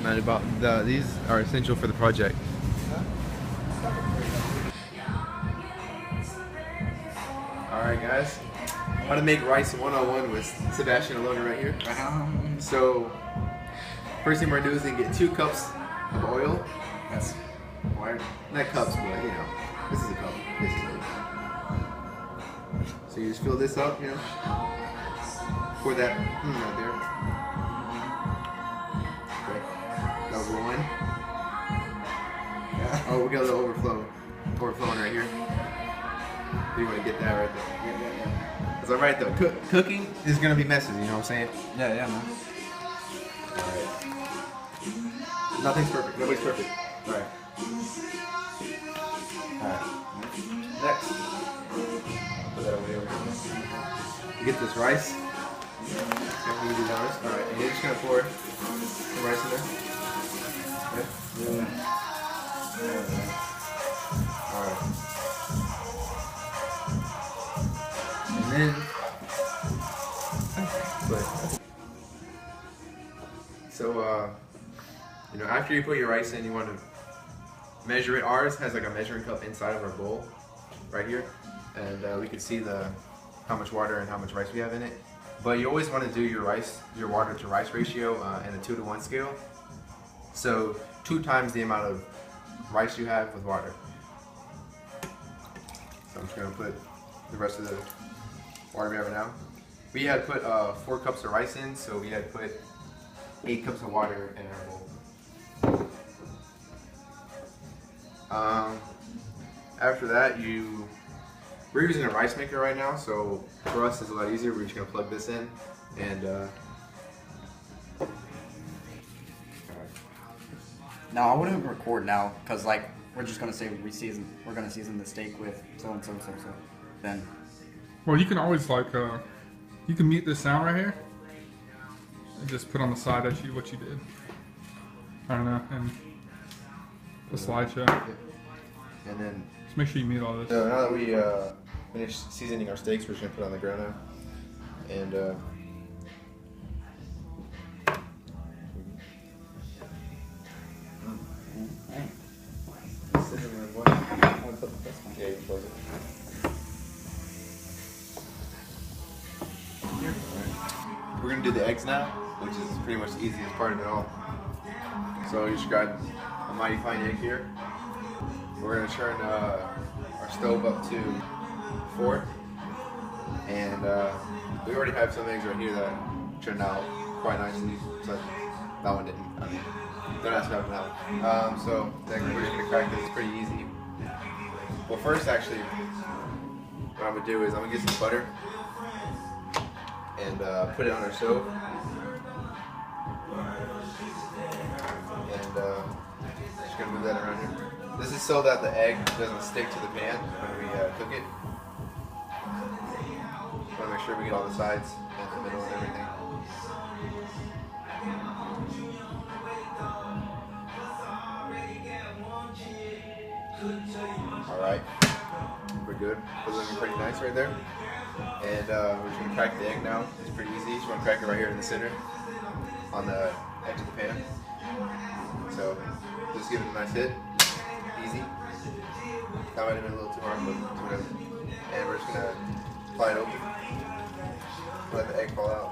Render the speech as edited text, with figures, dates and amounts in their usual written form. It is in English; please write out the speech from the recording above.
man, about these are essential for the project. Alright guys, how to make rice 101 with Sebastian Alona right here. So, first thing we're going to do is get 2 cups of oil. That's why, not cups, but you know, this is a cup. This is it. So you just fill this up, you know, pour that right there. Okay. That was 1. Yeah. Oh, we got a little overflowing right here. You want to get that right there. Yeah. That's alright though. Cooking is going to be messy, you know what I'm saying? Yeah, man. Alright. Nothing's perfect. Nobody's perfect. Alright. Alright. Next. Put that away over here. You get this rice. Alright, and you're just going to pour some rice in there. Okay? Yeah. Alright. And then, so you know, after you put your rice in, you want to measure it. Ours has like a measuring cup inside of our bowl, right here, and we can see how much water and how much rice we have in it. But you always want to do your water to rice ratio in a 2-to-1 scale. So 2 times the amount of rice you have with water. So I'm just gonna put the rest of the water we have now. We had put 4 cups of rice in, so we had put 8 cups of water in our bowl. After that, we're using a rice maker right now, so for us it's a lot easier. We're just gonna plug this in and No, I wouldn't record now, cause like we're just gonna say we're gonna season the steak with so and so. Then. Well, you can always like you can mute this sound right here and just put on the side as what you did. I don't know, and the slideshow. And then just make sure you mute all this. So now that we finished seasoning our steaks, we're just gonna put it on the grill now, and yeah, you can close it. We're gonna do the eggs now, which is pretty much the easiest part of it all. So you just got a mighty fine egg here. We're gonna turn our stove up to 4, and we already have some eggs right here that turned out quite nicely. So that one didn't. I mean, they're not supposed to have that one. So then we're just gonna crack this. It's pretty easy. Well, first, actually, what I'm gonna do is I'm gonna get some butter and put it on our stove, and just gonna move that around here. This is so that the egg doesn't stick to the pan when we cook it. Want to make sure we get all the sides and the middle and everything. Alright, we're good. It's looking pretty nice right there. And we're just going to crack the egg now. It's pretty easy. You just want to crack it right here in the center on the edge of the pan. So just give it a nice hit. Easy. That might have been a little too hard, but it's whatever. And we're just going to pry it open. Let the egg fall out.